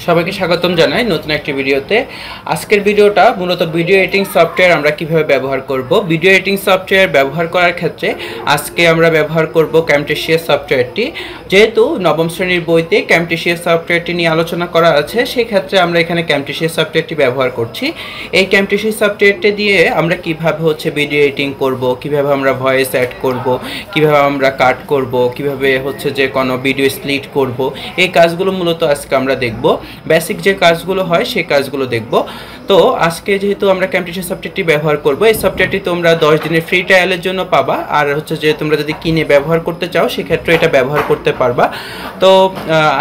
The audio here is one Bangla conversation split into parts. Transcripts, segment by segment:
সবাইকে স্বাগতম জানাই নতুন একটি ভিডিওতে। আজকের ভিডিওটা মূলত ভিডিও এডিটিং সফটওয়্যার আমরা কিভাবে ব্যবহার করব। ভিডিও এডিটিং সফটওয়্যার ব্যবহার করার ক্ষেত্রে আজকে আমরা ব্যবহার করব ক্যামটেসিয়া সফটওয়্যারটি। যেহেতু নবম শ্রেণীর বইতে ক্যামটেসিয়া সফটওয়্যারটি নিয়ে আলোচনা করা আছে, সেই ক্ষেত্রে আমরা এখানে ক্যামটেসিয়া সফটওয়্যারটি ব্যবহার করছি। এই ক্যামটেসিয়া সফটওয়্যারটি দিয়ে আমরা কিভাবে ভিডিও এডিটিং করব, কিভাবে আমরা ভয়েস অ্যাড করব, কিভাবে আমরা কাট করব, কিভাবে কোনো ভিডিও স্প্লিট করব, এই কাজগুলো মূলত আজকে আমরা দেখব। বেসিক যে কাজগুলো হয় সেই কাজগুলো দেখব। তো আজকে যেহেতু আমরা ক্যামটেসিয়া সফটওয়্যারটি ব্যবহার করব, এই সফটওয়্যারটি তোমরা 10 দিনের ফ্রি ট্রায়ালের জন্য পাবা। আর যে তোমরা যদি কিনে ব্যবহার করতে চাও সেক্ষেত্রে এটা ব্যবহার করতে পারবা। তো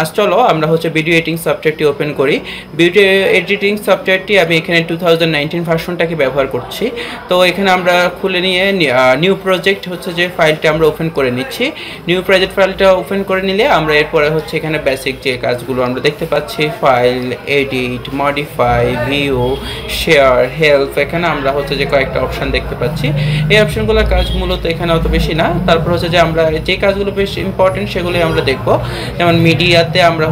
আজ চলো আমরা ভিডিও এডিটিং সফটওয়্যারটি ওপেন করি। ভিডিও এডিটিং সফটওয়্যারটি আমি এখানে 2019 ভার্সনটাকে ব্যবহার করছি। তো এখানে আমরা খুলে নিয়ে নিউ প্রজেক্ট যে ফাইলটা আমরা ওপেন করে নিচ্ছি। নিউ প্রজেক্ট ফাইলটা ওপেন করে নিলে আমরা এরপরে এখানে বেসিক যে কাজগুলো আমরা দেখতে পাচ্ছি, file, edit, modify, view, share, help, এখানে আমরা কয়েকটা অপশান দেখতে পাচ্ছি। এই অপশানগুলোর কাজ মূলত এখানে অত বেশি না। তারপর যে আমরা যে কাজগুলো বেশ ইম্পর্টেন্ট সেগুলো আমরা দেখব। যেমন মিডিয়াতে আমরা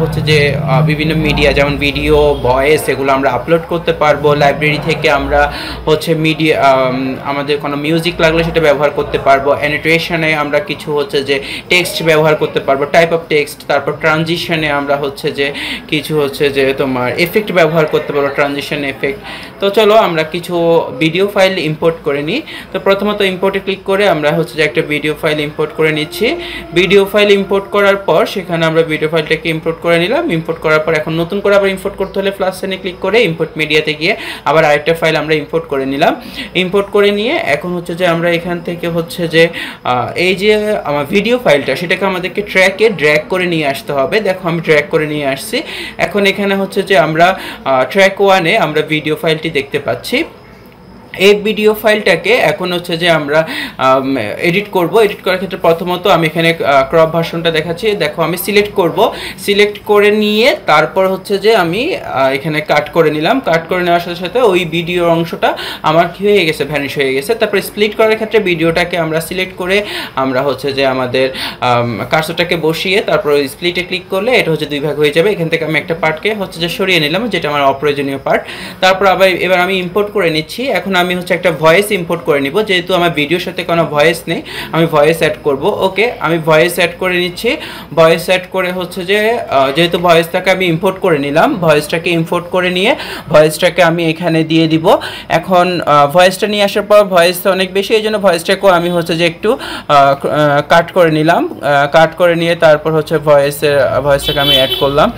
বিভিন্ন মিডিয়া যেমন ভিডিও, ভয়েস, এগুলো আমরা আপলোড করতে পারবো। লাইব্রেরি থেকে আমরা মিডিয়া আমাদের কোনো মিউজিক লাগলে সেটা ব্যবহার করতে পারবো। অ্যানোটেশনে আমরা কিছু যে টেক্সট ব্যবহার করতে পারবো, টাইপ অফ টেক্সট। তারপর ট্রানজিশনে আমরা কিছু তোমার এফেক্ট ব্যবহার করতে পারবো, ট্রানজিশন এফেক্ট। তো চলো আমরা কিছু ভিডিও ফাইল ইম্পোর্ট করে নিই। তো প্রথমত ইম্পোর্টে ক্লিক করে আমরা একটা ভিডিও ফাইল ইম্পোর্ট করে নিচ্ছি। ভিডিও ফাইল ইম্পোর্ট করার পর সেখানে আমরা ভিডিও ফাইলটাকে ইম্পোর্ট করে নিলাম। ইম্পোর্ট করার পর এখন নতুন করে আবার ইম্পোর্ট করতে হলে প্লাস সাইনে ক্লিক করে ইম্পোর্ট মিডিয়াতে গিয়ে আবার আরেকটা ফাইল আমরা ইম্পোর্ট করে নিলাম। ইম্পোর্ট করে নিয়ে এখন আমরা এখান থেকে এই যে আমার ভিডিও ফাইলটা সেটাকে আমাদেরকে ট্র্যাকে ড্র্যাগ করে নিয়ে আসতে হবে। দেখো আমি ড্র্যাগ করে নিয়ে আসছি। এখন এখানে আমরা ট্র্যাক 1-এ আমরা ভিডিও ফাইলটি দেখতে পাচ্ছি। এই ভিডিও ফাইলটাকে এখন আমরা এডিট করব। এডিট করার ক্ষেত্রে প্রথমত আমি এখানে ক্রপ ভার্সনটা দেখাচ্ছি। দেখো আমি সিলেক্ট করব। সিলেক্ট করে নিয়ে তারপর আমি এখানে কাট করে নিলাম। কাট করে নেওয়ার সাথে সাথে ওই ভিডিওর অংশটা আমার কি হয়ে গেছে, ভ্যানিশ হয়ে গেছে। তারপর স্প্লিট করার ক্ষেত্রে ভিডিওটাকে আমরা সিলেক্ট করে আমরা আমাদের কার্সরটাকে বসিয়ে তারপর স্প্লিটে ক্লিক করলে এটা দুই ভাগ হয়ে যাবে। এখান থেকে আমি একটা পার্টকে সরিয়ে নিলাম, যেটা আমার অপ্রয়োজনীয় পার্ট। তারপর এবার আমি ইম্পোর্ট করে নিচ্ছি। এখন আমি একটা ভয়েস ইম্পোর্ট করে নিব। যেহেতু আমার ভিডিওর সাথে কোনো ভয়েস নেই, আমি ভয়েস অ্যাড করব। ওকে, আমি ভয়েস অ্যাড করে নিচ্ছি। ভয়েস অ্যাড করে যেহেতু ভয়েসটাকে আমি ইম্পোর্ট করে নিলাম, ভয়েসটাকে ইম্পোর্ট করে নিয়ে ভয়েসটাকে আমি এখানে দিয়ে দিব। এখন ভয়েসটা নিয়ে আসার পর ভয়েসটা অনেক বেশি, এই জন্য ভয়েসটাকেও আমি একটু কাট করে নিলাম। কাট করে নিয়ে তারপর ভয়েসটাকে আমি অ্যাড করলাম।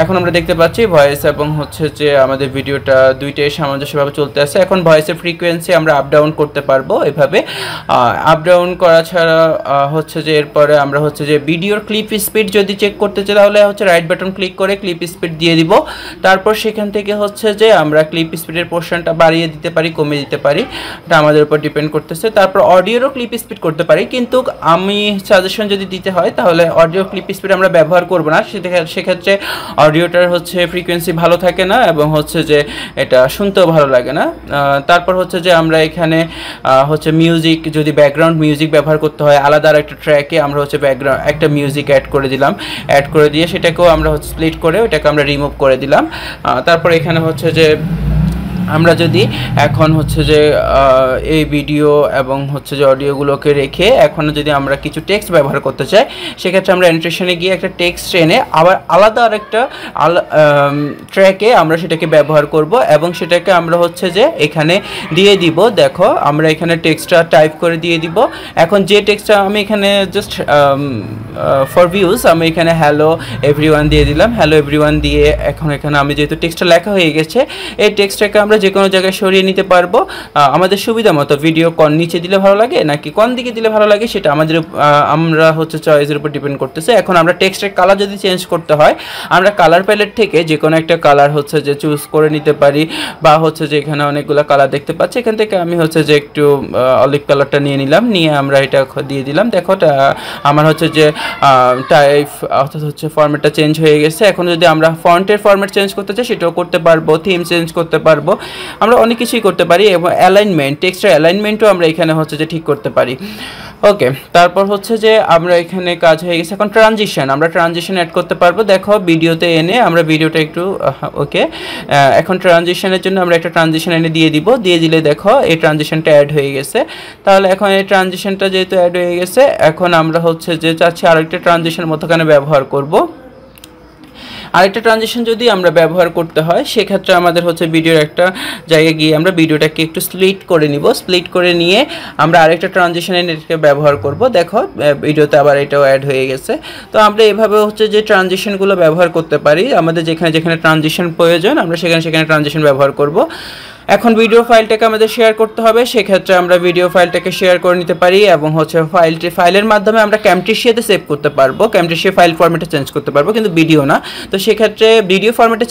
এখন আমরা দেখতে পাচ্ছি ভয়েস এবং আমাদের ভিডিওটা দুইটাই সামঞ্জস্যভাবে চলতে আছে। এখন ভয়েসের ফ্রিকোয়েন্সি আমরা আপ ডাউন করতে পারবো এভাবে। আপ ডাউন করা ছাড়া এরপরে আমরা ভিডিওর ক্লিপ স্পিড যদি চেক করতে চাই তাহলে রাইট বাটন ক্লিক করে ক্লিপ স্পিড দিয়ে দিব। তারপর সেখান থেকে আমরা ক্লিপ স্পিডের পোর্শনটা বাড়িয়ে দিতে পারি, কমিয়ে দিতে পারি, এটা আমাদের উপর ডিপেন্ড করতেছে। তারপর অডিওরও ক্লিপ স্পিড করতে পারি, কিন্তু আমি সাজেশন যদি দিতে হয় তাহলে অডিও ক্লিপ স্পিড আমরা ব্যবহার করব না। সেক্ষেত্রে অডিওটার ফ্রিকোয়েন্সি ভালো থাকে না এবং এটা শুনতেও ভালো লাগে না। তারপর আমরা এখানে মিউজিক, যদি ব্যাকগ্রাউন্ড মিউজিক ব্যবহার করতে হয় আলাদা একটা ট্র্যাকে আমরা ব্যাকগ্রাউন্ড একটা মিউজিক অ্যাড করে দিলাম। অ্যাড করে দিয়ে সেটাকেও আমরা স্প্লিট করে ওটাকে আমরা রিমুভ করে দিলাম। তারপর এখানে আমরা যদি এখন এই ভিডিও এবং অডিওগুলোকে রেখে এখন যদি আমরা কিছু টেক্সট ব্যবহার করতে চাই, সেক্ষেত্রে আমরা অ্যানোটেশনে গিয়ে একটা টেক্সট এনে আবার আলাদা আরেকটা ট্র্যাকে আমরা সেটাকে ব্যবহার করব এবং সেটাকে আমরা এখানে দিয়ে দিব। দেখো আমরা এখানে টেক্সটটা টাইপ করে দিয়ে দিব। এখন যে টেক্সটটা আমি এখানে জাস্ট ফর ভিউজ আমি এখানে হ্যালো এভরিওয়ান দিয়ে দিলাম। হ্যালো এভরিওয়ান দিয়ে এখন এখানে আমি যেহেতু টেক্সটটা লেখা হয়ে গেছে, এই টেক্সটটাকে আমরা যে কোনো জায়গায় সরিয়ে নিতে পারবো আমাদের সুবিধা মতো। ভিডিও কোন নিচে দিলে ভালো লাগে নাকি কোন দিকে দিলে ভালো লাগে সেটা আমরা চয়েসের উপর ডিপেন্ড করতেছে। এখন আমরা টেক্সটের কালার যদি চেঞ্জ করতে হয় আমরা কালার প্যালেট থেকে যে কোনো একটা কালার চুজ করে নিতে পারি, বা এখানে অনেকগুলো কালার দেখতে পাচ্ছি। এখান থেকে আমি একটু অলিভ কালারটা নিয়ে নিলাম, নিয়ে আমরা এটা দিয়ে দিলাম। দেখো আমার টাইপ অর্থাৎ ফরম্যাটটা চেঞ্জ হয়ে গেছে। এখন যদি আমরা ফন্টের ফরম্যাট চেঞ্জ করতে চাই সেটাও করতে পারবো, থিম চেঞ্জ করতে পারবো, আমরা অনেক কিছুই করতে পারি। এবং অ্যালাইনমেন্ট, টেক্সটের অ্যালাইনমেন্টও আমরা এখানে ঠিক করতে পারি। ওকে, তারপর হচ্ছে যে আমরা এখানে কাজ হয়ে গেছে। এখন ট্রানজিশন, আমরা ট্রানজিশন অ্যাড করতে পারবো। দেখো ভিডিওতে এনে আমরা ভিডিওটা একটু ওকে, এখন ট্রানজিশনের জন্য আমরা একটা ট্রানজিশন এনে দিয়ে দিব। দিয়ে দিলে দেখো এই ট্রানজিশনটা অ্যাড হয়ে গেছে। তাহলে এখন এই ট্রানজিশনটা যেহেতু অ্যাড হয়ে গেছে, এখন আমরা হচ্ছে যে চাচ্ছি আরেকটা ট্রানজিশন মধ্যখানে ব্যবহার করব। আরেকটা ট্রানজিশন যদি আমরা ব্যবহার করতে হয়, সেক্ষেত্রে আমাদের হচ্ছে ভিডিওর একটা জায়গায় গিয়ে আমরা ভিডিওটাকে একটু স্প্লিট করে নিব। স্প্লিট করে নিয়ে আমরা আরেকটা ট্রানজিশনে এটাকে ব্যবহার করব। দেখো ভিডিওতে আবার এটাও অ্যাড হয়ে গেছে। তো আমরা এভাবে হচ্ছে যে ট্রানজিশনগুলো ব্যবহার করতে পারি। আমাদের যেখানে যেখানে ট্রানজিশন প্রয়োজন আমরা সেখানে সেখানে ট্রানজিশন ব্যবহার করব। এখন ভিডিও ফাইলটাকে আমাদের শেয়ার করতে হবে, সেক্ষেত্রে আমরা ভিডিও ফাইলটাকে শেয়ার করে নিতে পারি এবং হচ্ছে ফাইলের মাধ্যমে আমরা ক্যামটেশিয়াতে সেভ করতে পারবো। ক্যামটেশিয়া ফাইল ফরম্যাটে চেঞ্জ করতে পারবো, কিন্তু ভিডিও না। তো সেক্ষেত্রে ভিডিও ফরম্যাটে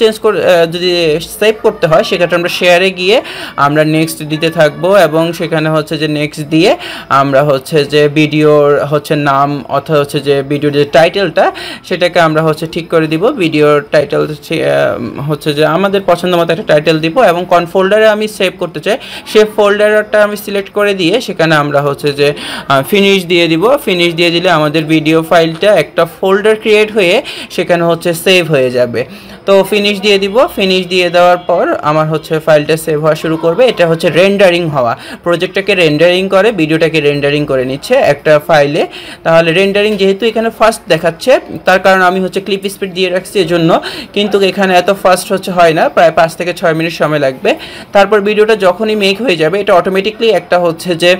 যদি সেভ করতে হয়, সেক্ষেত্রে আমরা শেয়ারে গিয়ে আমরা নেক্সট দিতে থাকবো এবং সেখানে হচ্ছে যে নেক্সট দিয়ে আমরা হচ্ছে যে ভিডিওর হচ্ছে নাম অথবা হচ্ছে যে ভিডিওর যে টাইটেলটা সেটাকে আমরা হচ্ছে ঠিক করে দিব। ভিডিওর টাইটেল হচ্ছে যে আমাদের পছন্দ মতো একটা টাইটেল দিব এবং কোন ফোল্ডারে আমি সেভ করতে চাই সেই ফোল্ডারটা আমি সিলেক্ট করে দিয়ে সেখানে আমরা হচ্ছে যে ফিনিশ দিয়ে দিব। ফিনিশ দিয়ে দিলে আমাদের ভিডিও ফাইলটা একটা ফোল্ডার ক্রিয়েট হয়ে সেখানে হচ্ছে সেভ হয়ে যাবে। তো ফিনিশ দিয়ে দিব। ফিনিশ দিয়ে দেওয়ার পর আমার হচ্ছে ফাইলটা সেভ হওয়া শুরু করবে। এটা হচ্ছে রেন্ডারিং হওয়া, প্রজেক্টটাকে রেন্ডারিং করে ভিডিওটাকে রেন্ডারিং করে নিচ্ছে একটা ফাইলে। তাহলে রেন্ডারিং যেহেতু এখানে ফাস্ট দেখাচ্ছে, তার কারণ আমি হচ্ছে ক্লিপ স্পিড দিয়ে রাখছি এজন্য, কিন্তু এখানে এত ফাস্ট হচ্ছে হয় না, প্রায় 5 থেকে 6 মিনিট সময় লাগবে। তারপর ভিডিওটা যখনই মেক হয়ে যাবে, এটা অটোমেটিকলি একটা হচ্ছে যে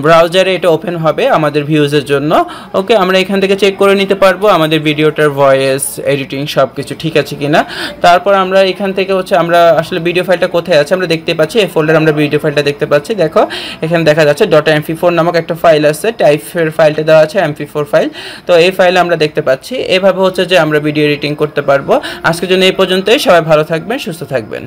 ব্রাউজারে এটা ওপেন হবে আমাদের ভিউজের জন্য। ওকে, আমরা এখান থেকে চেক করে নিতে পারবো আমাদের ভিডিওটার ভয়েস, এডিটিং সব কিছু ঠিক আছে কিনা। তারপর আমরা এখান থেকে হচ্ছে আমরা আসলে ভিডিও ফাইলটা কোথায় আছে আমরা দেখতে পাচ্ছি। এই ফোল্ডারে আমরা ভিডিও ফাইলটা দেখতে পাচ্ছি। দেখো এখানে দেখা যাচ্ছে .mp4 নামক একটা ফাইল আছে, টাইপের ফাইলটা দেওয়া আছে mp4 ফাইল। তো এই ফাইলে আমরা দেখতে পাচ্ছি। এভাবে হচ্ছে যে আমরা ভিডিও এডিটিং করতে পারবো। আজকের জন্য এই পর্যন্তই। সবাই ভালো থাকবেন, সুস্থ থাকবেন।